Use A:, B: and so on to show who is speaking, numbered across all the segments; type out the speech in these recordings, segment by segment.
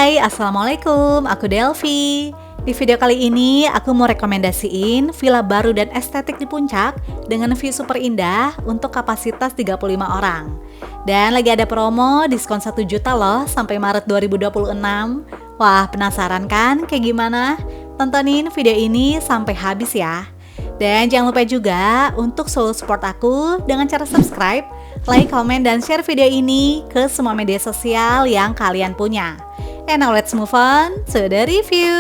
A: Hai, Assalamualaikum, aku Delvi. Di video kali ini, aku mau rekomendasiin villa baru dan estetik di Puncak dengan view super indah untuk kapasitas 35 orang. Dan lagi ada promo diskon 1 juta loh sampai Maret 2026. Wah, penasaran kan kayak gimana? Tontonin video ini sampai habis ya. Dan jangan lupa juga untuk selalu support aku dengan cara subscribe, like, komen, dan share video ini ke semua media sosial yang kalian punya. And now let's move on to the review.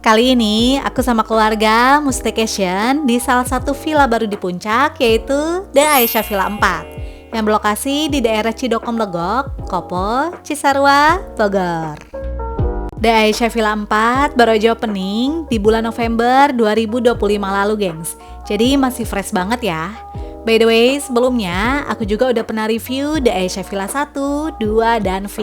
A: Kali ini aku sama keluarga mau staycation di salah satu villa baru di Puncak, yaitu The Aisyah Villa 4 yang berlokasi di daerah Cidokom Legok, Kopo, Cisarua, Bogor. The Aisyah Villa 4 baru aja opening di bulan November 2025 lalu, gengs. Jadi masih fresh banget ya. By the way, sebelumnya aku juga udah pernah review The Aisyah Villa 1, 2, dan V.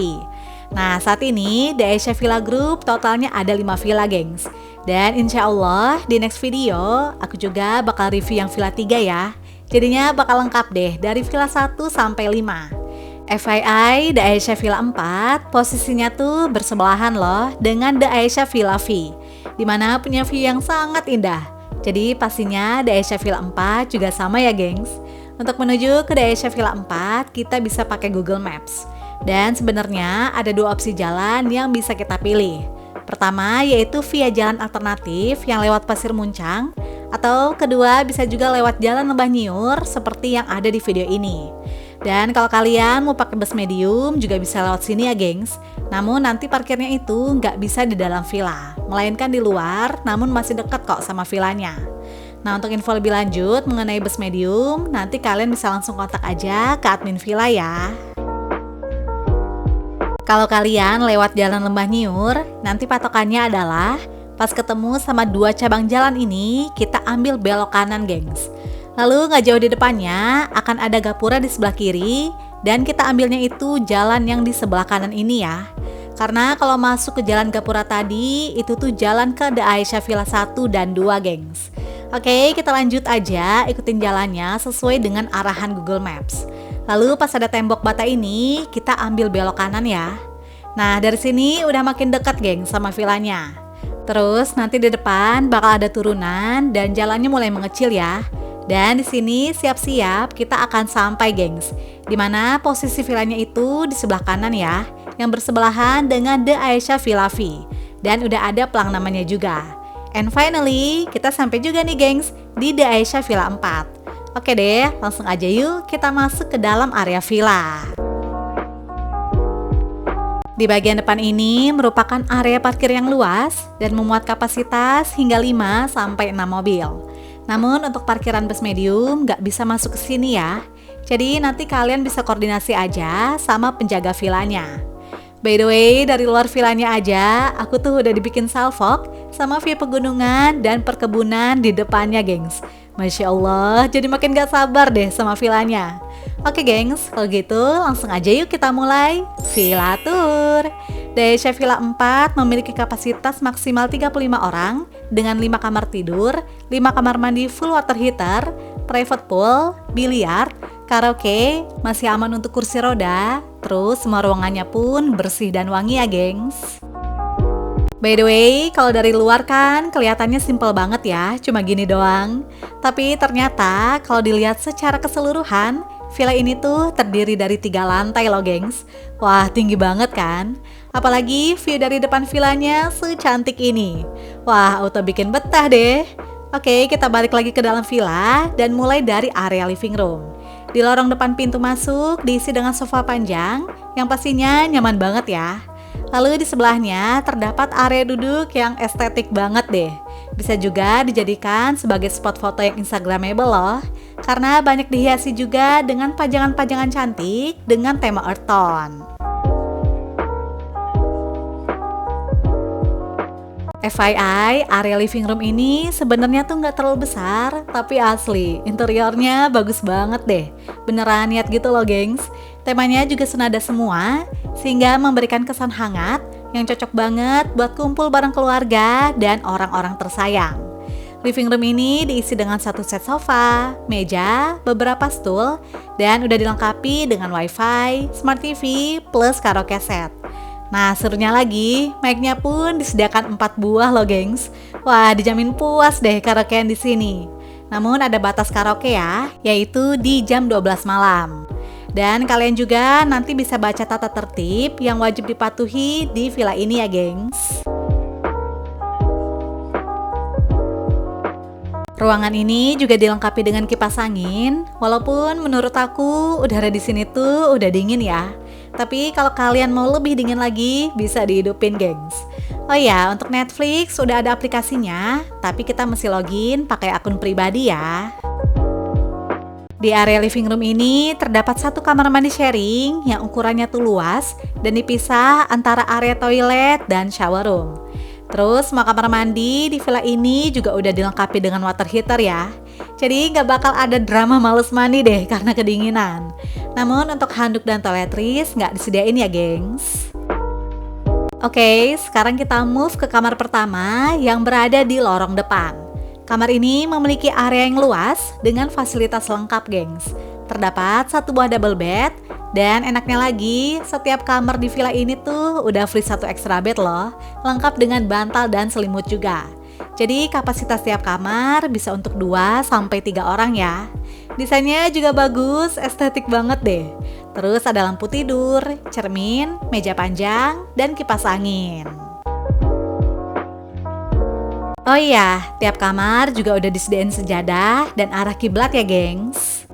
A: Nah, saat ini The Aisyah Villa Group totalnya ada 5 villa, gengs. Dan insya Allah di next video aku juga bakal review yang villa 3 ya. Jadinya bakal lengkap deh dari villa 1 sampai 5. FYI, The Aisyah Villa 4 posisinya tuh bersebelahan loh dengan The Aisyah Villa V, dimana punya view yang sangat indah. Jadi pastinya The Aisyah Villa 4 juga sama ya, gengs. Untuk menuju ke The Aisyah Villa 4 kita bisa pakai Google Maps. Dan sebenarnya ada 2 opsi jalan yang bisa kita pilih. Pertama yaitu via jalan alternatif yang lewat Pasir Muncang, atau kedua bisa juga lewat jalan Lembah Nyiur seperti yang ada di video ini. Dan kalau kalian mau pakai bus medium juga bisa lewat sini ya, gengs. Namun nanti parkirnya itu nggak bisa di dalam villa, melainkan di luar, namun masih dekat kok sama villanya. Nah, untuk info lebih lanjut mengenai bus medium, nanti kalian bisa langsung kontak aja ke admin villa ya. Kalau kalian lewat jalan Lembah Nyiur, nanti patokannya adalah pas ketemu sama 2 cabang jalan ini, kita ambil belok kanan, gengs. Lalu nggak jauh di depannya akan ada gapura di sebelah kiri, dan kita ambilnya itu jalan yang di sebelah kanan ini ya. Karena kalau masuk ke jalan gapura tadi, itu tuh jalan ke The Aisyah Villa 1 dan 2, gengs. Oke, kita lanjut aja ikutin jalannya sesuai dengan arahan Google Maps. Lalu pas ada tembok bata ini, kita ambil belok kanan ya. Nah, dari sini udah makin dekat, geng, sama villanya. Terus nanti di depan bakal ada turunan dan jalannya mulai mengecil ya. Dan di sini siap-siap kita akan sampai, gengs. Dimana posisi villanya itu di sebelah kanan ya, yang bersebelahan dengan The Aisyah Villa V. Dan udah ada pelang namanya juga. And finally, kita sampai juga nih, gengs, di The Aisyah Villa 4. Oke deh, langsung aja yuk kita masuk ke dalam area villa. Di bagian depan ini merupakan area parkir yang luas dan memuat kapasitas hingga 5-6 mobil. Namun untuk parkiran bus medium nggak bisa masuk ke sini ya. Jadi nanti kalian bisa koordinasi aja sama penjaga villanya. By the way, dari luar villanya aja, aku tuh udah dibikin salvok sama view pegunungan dan perkebunan di depannya, gengs. Masya Allah, jadi makin gak sabar deh sama villanya. Oke, gengs, kalau gitu langsung aja yuk kita mulai Villa Tour. The Aisyah Villa 4 memiliki kapasitas maksimal 35 orang dengan 5 kamar tidur, 5 kamar mandi full water heater, private pool, biliar, karaoke, masih aman untuk kursi roda, terus semua ruangannya pun bersih dan wangi ya, gengs. By the way, kalau dari luar kan kelihatannya simple banget ya, cuma gini doang. Tapi ternyata kalau dilihat secara keseluruhan, villa ini tuh terdiri dari 3 lantai loh, gengs. Wah, tinggi banget kan? Apalagi view dari depan villanya secantik ini. Wah, auto bikin betah deh. Oke, kita balik lagi ke dalam villa dan mulai dari area living room. Di lorong depan pintu masuk diisi dengan sofa panjang yang pastinya nyaman banget ya. Lalu di sebelahnya terdapat area duduk yang estetik banget deh. Bisa juga dijadikan sebagai spot foto yang instagramable loh. Karena banyak dihiasi juga dengan pajangan-pajangan cantik dengan tema earth tone. FYI, area living room ini sebenarnya tuh nggak terlalu besar, tapi asli interiornya bagus banget deh. Beneran niat gitu loh, gengs. Temanya juga senada semua, sehingga memberikan kesan hangat yang cocok banget buat kumpul bareng keluarga dan orang-orang tersayang. Living room ini diisi dengan satu set sofa, meja, beberapa stool, dan udah dilengkapi dengan wifi, smart TV, plus karaoke set. Nah, serunya lagi, mic-nya pun disediakan 4 buah loh, gengs. Wah, dijamin puas deh karaokean di sini. Namun ada batas karaoke ya, yaitu di jam 12 malam. Dan kalian juga nanti bisa baca tata tertib yang wajib dipatuhi di villa ini ya, gengs. Ruangan ini juga dilengkapi dengan kipas angin, walaupun menurut aku udara di sini tuh udah dingin ya. Tapi kalau kalian mau lebih dingin lagi, bisa dihidupin, gengs. Oh ya, untuk Netflix udah ada aplikasinya, tapi kita mesti login pakai akun pribadi ya. Di area living room ini terdapat satu kamar mandi sharing yang ukurannya tuh luas dan dipisah antara area toilet dan shower room. Terus semua kamar mandi di villa ini juga udah dilengkapi dengan water heater ya. Jadi nggak bakal ada drama males mandi deh karena kedinginan. Namun untuk handuk dan toiletries nggak disediain ya, gengs. Oke, sekarang kita move ke kamar pertama yang berada di lorong depan. Kamar ini memiliki area yang luas dengan fasilitas lengkap, gengs. Terdapat satu buah double bed, dan enaknya lagi, setiap kamar di villa ini tuh udah free satu extra bed loh, lengkap dengan bantal dan selimut juga. Jadi kapasitas tiap kamar bisa untuk 2-3 orang ya. Desainnya juga bagus, estetik banget deh. Terus ada lampu tidur, cermin, meja panjang, dan kipas angin. Oh iya, tiap kamar juga udah disediain sejadah dan arah kiblat ya, gengs.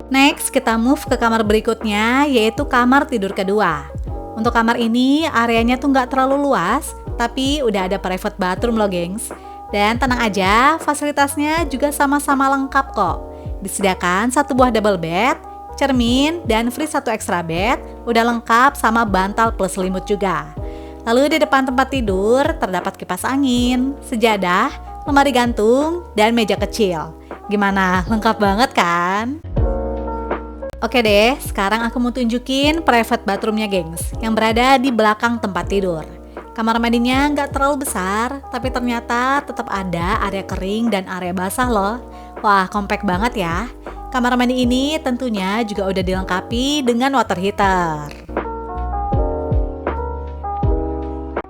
A: Next, kita move ke kamar berikutnya, yaitu kamar tidur kedua. Untuk kamar ini, areanya tuh nggak terlalu luas, tapi udah ada private bathroom loh, gengs. Dan tenang aja, fasilitasnya juga sama-sama lengkap kok. Disediakan satu buah double bed, cermin, dan free satu extra bed, udah lengkap sama bantal plus selimut juga. Lalu di depan tempat tidur, terdapat kipas angin, sejadah, lemari gantung, dan meja kecil. Gimana? Lengkap banget kan? Oke deh, sekarang aku mau tunjukin private bathroomnya, gengs, yang berada di belakang tempat tidur. Kamar mandinya nggak terlalu besar, tapi ternyata tetap ada area kering dan area basah loh. Wah, compact banget ya. Kamar mandi ini tentunya juga udah dilengkapi dengan water heater.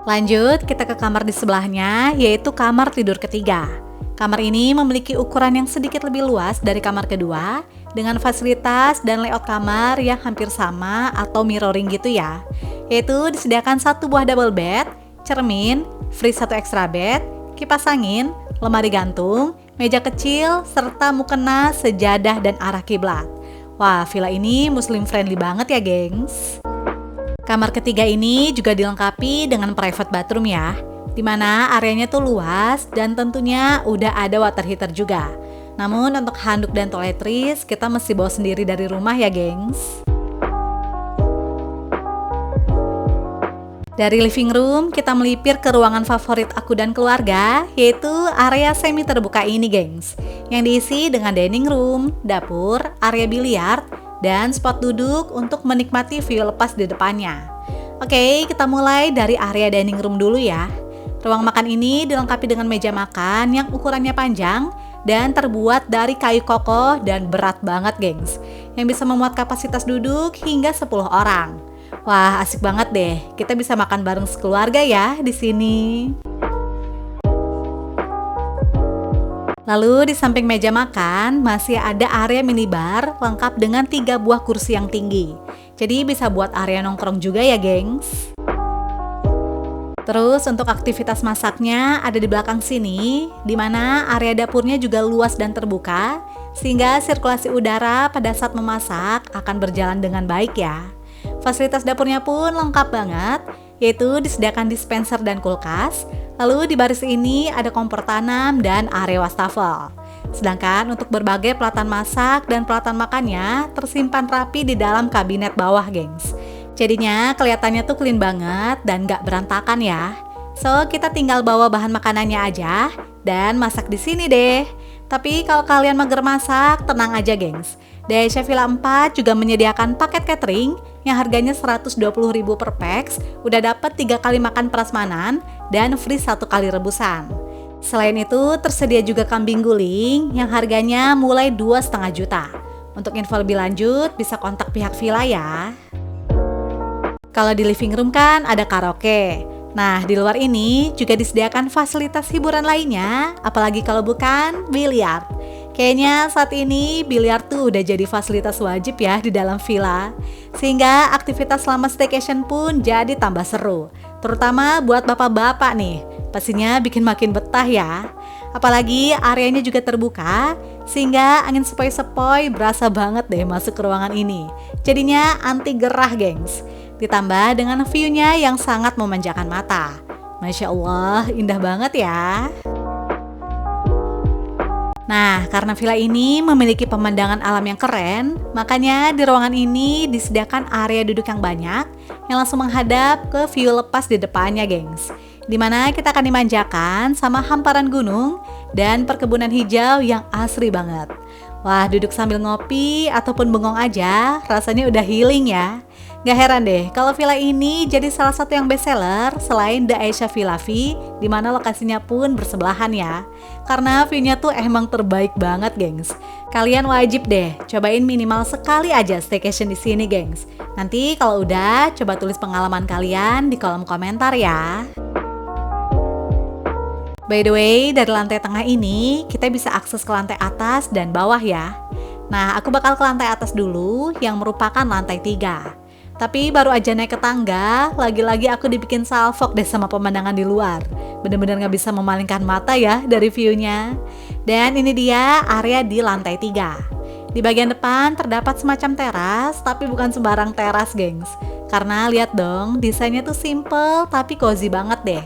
A: Lanjut, kita ke kamar di sebelahnya, yaitu kamar tidur ketiga. Kamar ini memiliki ukuran yang sedikit lebih luas dari kamar kedua, dengan fasilitas dan layout kamar yang hampir sama atau mirroring gitu ya. Yaitu disediakan satu buah double bed, cermin, free satu extra bed, kipas angin, lemari gantung, meja kecil, serta mukena, sejadah, dan arah kiblat. Wah, villa ini muslim friendly banget ya, gengs. Kamar ketiga ini juga dilengkapi dengan private bathroom ya, dimana areanya tuh luas dan tentunya udah ada water heater juga. Namun untuk handuk dan toiletries kita mesti bawa sendiri dari rumah ya, gengs. Dari living room kita melipir ke ruangan favorit aku dan keluarga, yaitu area semi terbuka ini, gengs, yang diisi dengan dining room, dapur, area biliar, dan spot duduk untuk menikmati view lepas di depannya. Oke, kita mulai dari area dining room dulu ya. Ruang makan ini dilengkapi dengan meja makan yang ukurannya panjang dan terbuat dari kayu kokoh dan berat banget, gengs, yang bisa memuat kapasitas duduk hingga 10 orang. Wah, asik banget deh. Kita bisa makan bareng sekeluarga ya di sini. Lalu di samping meja makan masih ada area minibar lengkap dengan 3 buah kursi yang tinggi. Jadi bisa buat area nongkrong juga ya, gengs. Terus untuk aktivitas masaknya ada di belakang sini, di mana area dapurnya juga luas dan terbuka, sehingga sirkulasi udara pada saat memasak akan berjalan dengan baik ya. Fasilitas dapurnya pun lengkap banget, yaitu disediakan dispenser dan kulkas. Lalu di baris ini ada kompor tanam dan area wastafel. Sedangkan untuk berbagai pelatan masak dan pelatan makannya tersimpan rapi di dalam kabinet bawah, gengs. Jadinya kelihatannya tuh clean banget dan gak berantakan ya. So, kita tinggal bawa bahan makanannya aja dan masak di sini deh. Tapi kalau kalian mager masak, tenang aja, gengs. Daisha Villa 4 juga menyediakan paket catering yang harganya 120.000 per pax, udah dapat 3 kali makan prasmanan dan free 1 kali rebusan. Selain itu, tersedia juga kambing guling yang harganya mulai 2,5 juta. Untuk info lebih lanjut, bisa kontak pihak villa ya. Kalau di living room kan ada karaoke. Nah, di luar ini juga disediakan fasilitas hiburan lainnya, apalagi kalau bukan biliar. Kayaknya saat ini biliar tuh udah jadi fasilitas wajib ya di dalam villa. Sehingga aktivitas selama staycation pun jadi tambah seru. Terutama buat bapak-bapak nih, pastinya bikin makin betah ya. Apalagi areanya juga terbuka, sehingga angin sepoi-sepoi berasa banget deh masuk ke ruangan ini. Jadinya anti gerah gengs. Ditambah dengan view-nya yang sangat memanjakan mata. Masya Allah, indah banget ya. Nah, karena villa ini memiliki pemandangan alam yang keren, makanya di ruangan ini disediakan area duduk yang banyak yang langsung menghadap ke view lepas di depannya, gengs. Dimana kita akan dimanjakan sama hamparan gunung dan perkebunan hijau yang asri banget. Wah, duduk sambil ngopi ataupun bengong aja, rasanya udah healing ya. Gak heran deh kalau villa ini jadi salah satu yang bestseller selain The Asia Villa V, di mana lokasinya pun bersebelahan ya. Karena view-nya tuh emang terbaik banget, gengs. Kalian wajib deh cobain minimal sekali aja staycation di sini, gengs. Nanti kalau udah, coba tulis pengalaman kalian di kolom komentar ya. By the way, dari lantai tengah ini kita bisa akses ke lantai atas dan bawah ya. Nah, aku bakal ke lantai atas dulu yang merupakan lantai 3. Tapi baru aja naik ke tangga, lagi-lagi aku dibikin salfok deh sama pemandangan di luar. Bener-bener gak bisa memalingkan mata ya dari view-nya. Dan ini dia area di lantai 3. Di bagian depan terdapat semacam teras, tapi bukan sembarang teras, gengs. Karena lihat dong, desainnya tuh simple tapi cozy banget deh.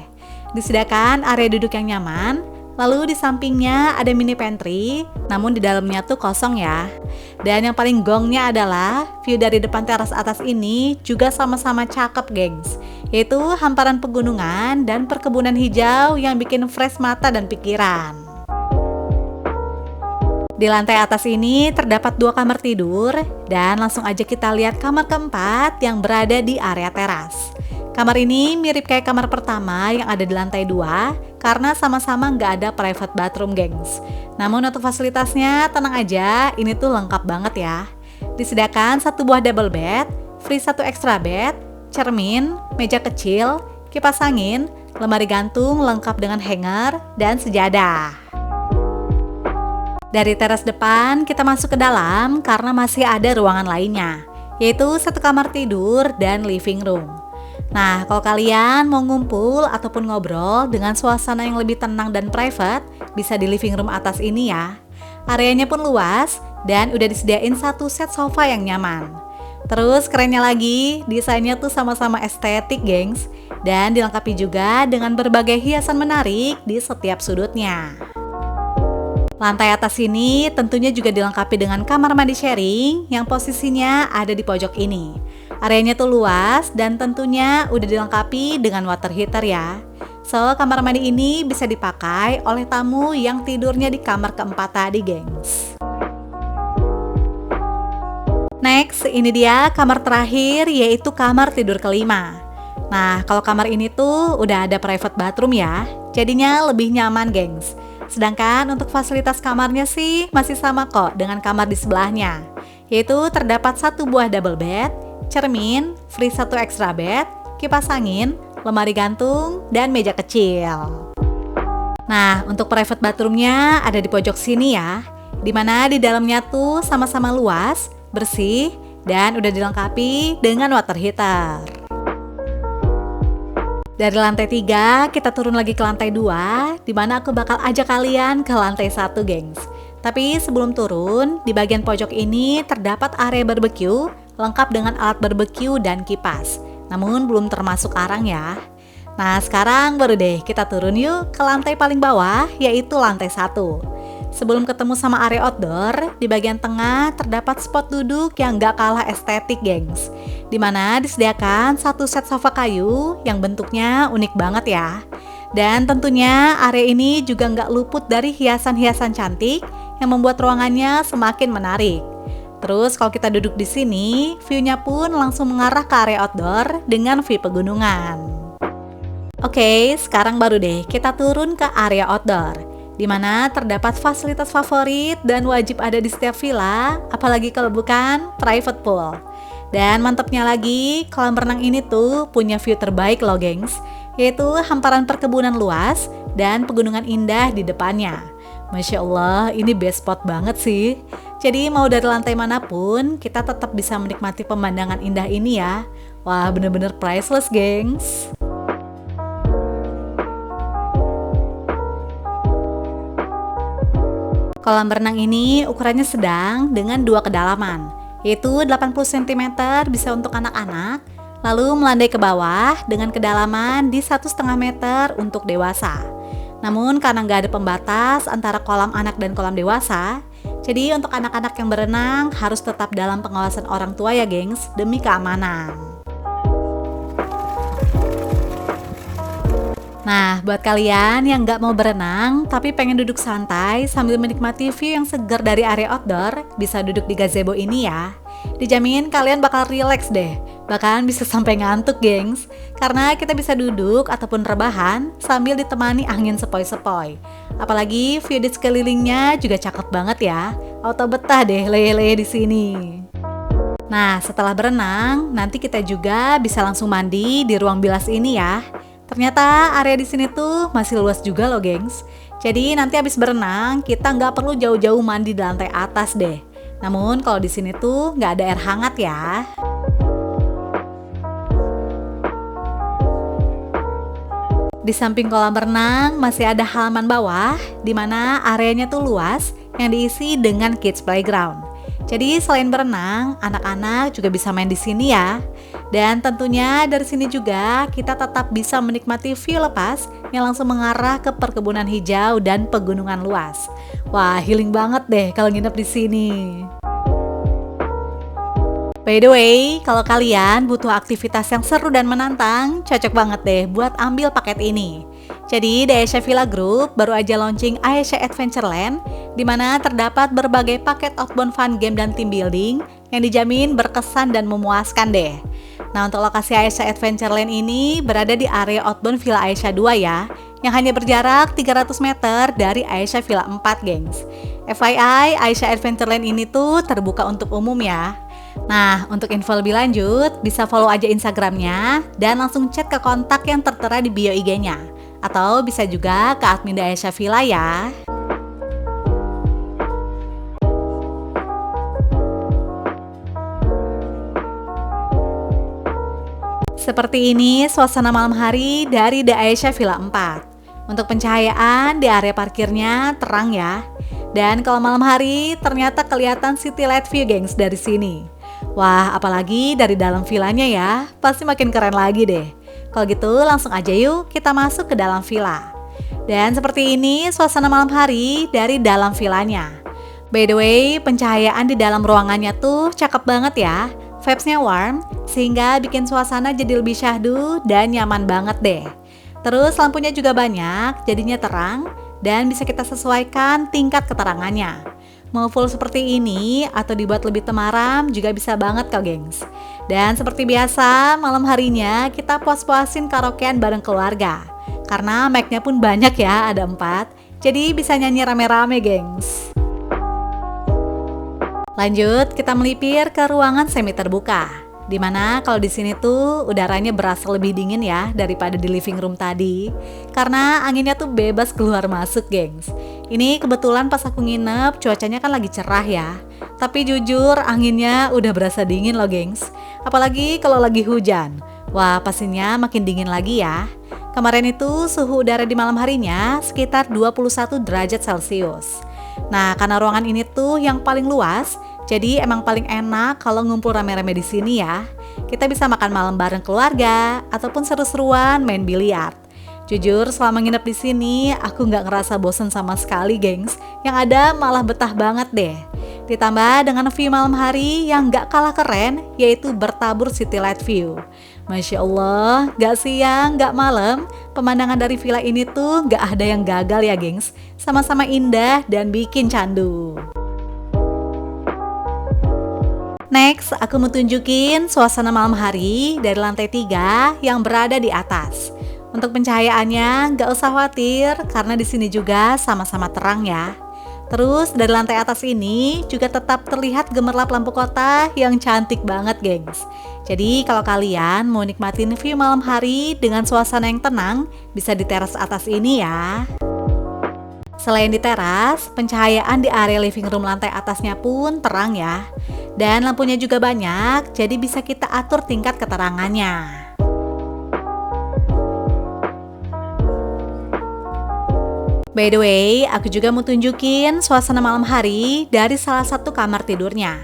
A: Disediakan area duduk yang nyaman, lalu di sampingnya ada mini pantry, namun di dalamnya tuh kosong ya. Dan yang paling gongnya adalah view dari depan teras atas ini juga sama-sama cakep, gengs. Yaitu hamparan pegunungan dan perkebunan hijau yang bikin fresh mata dan pikiran. Di lantai atas ini terdapat 2 kamar tidur dan langsung aja kita lihat kamar keempat yang berada di area teras. Kamar ini mirip kayak kamar pertama yang ada di lantai 2 karena sama-sama nggak ada private bathroom, gengs. Namun untuk fasilitasnya tenang aja, ini tuh lengkap banget ya. Disediakan 1 buah double bed, free 1 extra bed, cermin, meja kecil, kipas angin, lemari gantung lengkap dengan hanger, dan sejadah. Dari teras depan kita masuk ke dalam karena masih ada ruangan lainnya, yaitu 1 kamar tidur dan living room. Nah, kalau kalian mau ngumpul ataupun ngobrol dengan suasana yang lebih tenang dan private, bisa di living room atas ini ya. Areanya pun luas dan udah disediain 1 set sofa yang nyaman. Terus kerennya lagi, desainnya tuh sama-sama estetik, gengs. Dan dilengkapi juga dengan berbagai hiasan menarik di setiap sudutnya. Lantai atas ini tentunya juga dilengkapi dengan kamar mandi sharing yang posisinya ada di pojok ini. Areanya tuh luas dan tentunya udah dilengkapi dengan water heater ya. So, kamar mandi ini bisa dipakai oleh tamu yang tidurnya di kamar keempat tadi, gengs. Next, ini dia kamar terakhir, yaitu kamar tidur kelima. Nah, kalau kamar ini tuh udah ada private bathroom ya, jadinya lebih nyaman, gengs. Sedangkan untuk fasilitas kamarnya sih masih sama kok dengan kamar di sebelahnya, yaitu terdapat 1 buah double bed, cermin, free 1 extra bed, kipas angin, lemari gantung, dan meja kecil. Nah, untuk private bathroomnya ada di pojok sini ya, dimana di dalamnya tuh sama-sama luas, bersih, dan udah dilengkapi dengan water heater. Dari lantai 3, kita turun lagi ke lantai 2, di mana aku bakal ajak kalian ke lantai 1, gengs. Tapi sebelum turun, di bagian pojok ini terdapat area barbecue, lengkap dengan alat barbecue dan kipas. Namun belum termasuk arang ya. Nah, sekarang baru deh kita turun yuk ke lantai paling bawah, yaitu lantai 1. Sebelum ketemu sama area outdoor, di bagian tengah terdapat spot duduk yang gak kalah estetik, gengs. Dimana disediakan 1 set sofa kayu yang bentuknya unik banget ya. Dan tentunya area ini juga gak luput dari hiasan-hiasan cantik yang membuat ruangannya semakin menarik. Terus kalau kita duduk di sini, view-nya pun langsung mengarah ke area outdoor dengan view pegunungan. Oke, sekarang baru deh kita turun ke area outdoor, di mana terdapat fasilitas favorit dan wajib ada di setiap villa, apalagi kalau bukan private pool. Dan mantapnya lagi, kolam renang ini tuh punya view terbaik loh gengs, yaitu hamparan perkebunan luas dan pegunungan indah di depannya. Masya Allah, ini best spot banget sih. Jadi mau dari lantai manapun, kita tetap bisa menikmati pemandangan indah ini ya. Wah, bener-bener priceless gengs. Kolam renang ini ukurannya sedang dengan 2 kedalaman, yaitu 80 cm bisa untuk anak-anak, lalu melandai ke bawah dengan kedalaman di 1,5 meter untuk dewasa. Namun karena nggak ada pembatas antara kolam anak dan kolam dewasa, jadi untuk anak-anak yang berenang harus tetap dalam pengawasan orang tua ya gengs, demi keamanan. Nah, buat kalian yang nggak mau berenang tapi pengen duduk santai sambil menikmati view yang segar dari area outdoor, bisa duduk di gazebo ini ya. Dijamin kalian bakal relax deh, bahkan bisa sampai ngantuk gengs, karena kita bisa duduk ataupun rebahan sambil ditemani angin sepoi-sepoi. Apalagi view di sekelilingnya juga cakep banget ya, auto betah deh leye-leye di sini. Nah, setelah berenang, nanti kita juga bisa langsung mandi di ruang bilas ini ya. Ternyata area di sini tuh masih luas juga loh gengs. Jadi nanti habis berenang kita nggak perlu jauh-jauh mandi di lantai atas deh. Namun kalau di sini tuh nggak ada air hangat ya. Di samping kolam renang masih ada halaman bawah, di mana areanya tuh luas yang diisi dengan kids playground. Jadi selain berenang, anak-anak juga bisa main di sini ya. Dan tentunya dari sini juga kita tetap bisa menikmati view lepas yang langsung mengarah ke perkebunan hijau dan pegunungan luas. Wah, healing banget deh kalau nginep di sini. By the way, kalau kalian butuh aktivitas yang seru dan menantang, cocok banget deh buat ambil paket ini. Jadi di Aisyah Villa Group baru aja launching Aisyah Adventureland, di mana terdapat berbagai paket outbound fun game dan team building yang dijamin berkesan dan memuaskan deh. Nah, untuk lokasi Aisyah Adventureland ini berada di area outbound Villa Aisyah 2 ya, yang hanya berjarak 300 meter dari Aisyah Villa 4 gengs. FYI, Aisyah Adventureland ini tuh terbuka untuk umum ya. Nah, untuk info lebih lanjut, bisa follow aja Instagramnya dan langsung chat ke kontak yang tertera di bio IG-nya. Atau bisa juga ke admin di Aisyah Villa ya. Seperti ini suasana malam hari dari The Aisyah Villa 4. Untuk pencahayaan di area parkirnya terang ya. Dan kalau malam hari ternyata kelihatan city light view gengs dari sini. Wah, apalagi dari dalam villanya ya, pasti makin keren lagi deh. Kalau gitu langsung aja yuk kita masuk ke dalam villa. Dan seperti ini suasana malam hari dari dalam villanya. By the way, pencahayaan di dalam ruangannya tuh cakep banget ya. Vibes-nya warm, sehingga bikin suasana jadi lebih syahdu dan nyaman banget deh. Terus lampunya juga banyak, jadinya terang, dan bisa kita sesuaikan tingkat keterangannya. Mau full seperti ini atau dibuat lebih temaram juga bisa banget kok gengs. Dan seperti biasa, malam harinya kita puas-puasin karaokean bareng keluarga. Karena mic-nya pun banyak ya, ada 4. Jadi bisa nyanyi rame-rame gengs. Lanjut, kita melipir ke ruangan semi terbuka. Dimana kalau di sini tuh udaranya berasa lebih dingin ya daripada di living room tadi. Karena anginnya tuh bebas keluar masuk gengs. Ini kebetulan pas aku nginep cuacanya kan lagi cerah ya. Tapi jujur anginnya udah berasa dingin loh gengs. Apalagi kalau lagi hujan. Wah, pastinya makin dingin lagi ya. Kemarin itu suhu udara di malam harinya sekitar 21 derajat Celcius. Nah, karena ruangan ini tuh yang paling luas, jadi emang paling enak kalau ngumpul rame-rame di sini ya. Kita bisa makan malam bareng keluarga ataupun seru-seruan main biliar. Jujur selama nginep di sini aku nggak ngerasa bosen sama sekali gengs. Yang ada malah betah banget deh. Ditambah dengan view malam hari yang nggak kalah keren, yaitu bertabur city light view. Masya Allah, nggak siang, nggak malam, pemandangan dari villa ini tuh nggak ada yang gagal ya gengs. Sama-sama indah dan bikin candu. Next, aku mau tunjukin suasana malam hari dari lantai 3 yang berada di atas. Untuk pencahayaannya nggak usah khawatir karena di sini juga sama-sama terang ya. Terus dari lantai atas ini juga tetap terlihat gemerlap lampu kota yang cantik banget, gengs. Jadi kalau kalian mau nikmatin view malam hari dengan suasana yang tenang, bisa di teras atas ini ya. Selain di teras, pencahayaan di area living room lantai atasnya pun terang ya. Dan lampunya juga banyak, jadi bisa kita atur tingkat keterangannya. By the way, aku juga mau tunjukin suasana malam hari dari salah satu kamar tidurnya.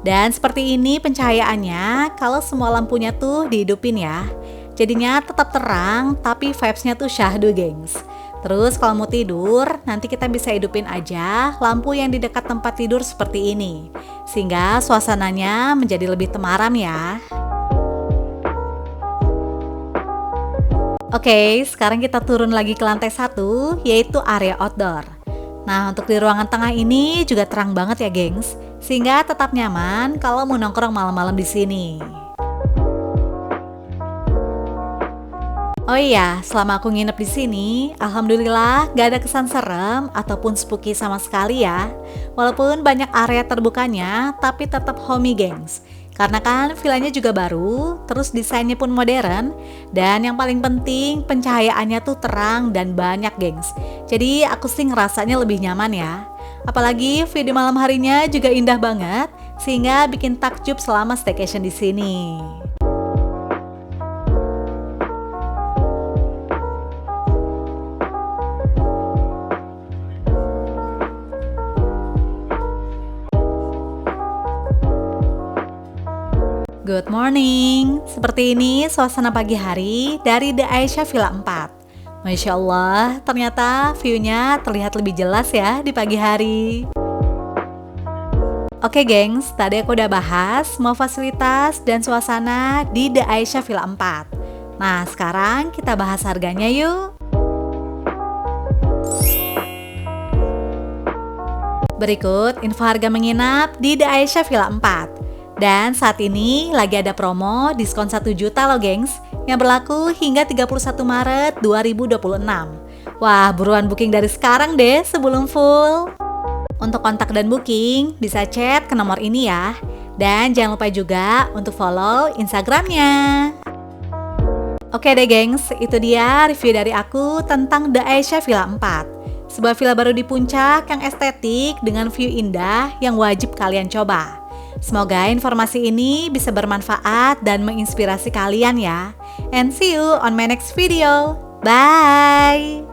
A: Dan seperti ini pencahayaannya kalau semua lampunya tuh dihidupin ya. Jadinya tetap terang tapi vibes-nya tuh syahdu, gengs. Terus kalau mau tidur, nanti kita bisa hidupin aja lampu yang di dekat tempat tidur seperti ini. Sehingga suasananya menjadi lebih temaram ya. Oke, sekarang kita turun lagi ke lantai 1, yaitu area outdoor. Nah, untuk di ruangan tengah ini juga terang banget ya, gengs, sehingga tetap nyaman kalau mau nongkrong malam-malam di sini. Oh iya, selama aku nginep di sini, alhamdulillah gak ada kesan serem ataupun spooky sama sekali ya. Walaupun banyak area terbukanya, tapi tetap homey, gengs. Karena kan villanya juga baru, terus desainnya pun modern, dan yang paling penting pencahayaannya tuh terang dan banyak, gengs. Jadi aku sih ngerasanya lebih nyaman ya. Apalagi view di malam harinya juga indah banget, sehingga bikin takjub selama staycation di sini. Good morning, seperti ini suasana pagi hari dari The Aisyah Villa 4. Masya Allah, ternyata view-nya terlihat lebih jelas ya di pagi hari. Oke gengs, tadi aku udah bahas semua fasilitas dan suasana di The Aisyah Villa 4. Nah sekarang kita bahas harganya yuk. Berikut info harga menginap di The Aisyah Villa 4. Dan saat ini lagi ada promo diskon 1 juta loh gengs, yang berlaku hingga 31 Maret 2026. Wah, buruan booking dari sekarang deh sebelum full. Untuk kontak dan booking bisa chat ke nomor ini ya. Dan jangan lupa juga untuk follow Instagramnya. Oke deh gengs, itu dia review dari aku tentang The Aisyah Villa 4. Sebuah villa baru di puncak yang estetik dengan view indah yang wajib kalian coba. Semoga informasi ini bisa bermanfaat dan menginspirasi kalian ya. And see you on my next video. Bye!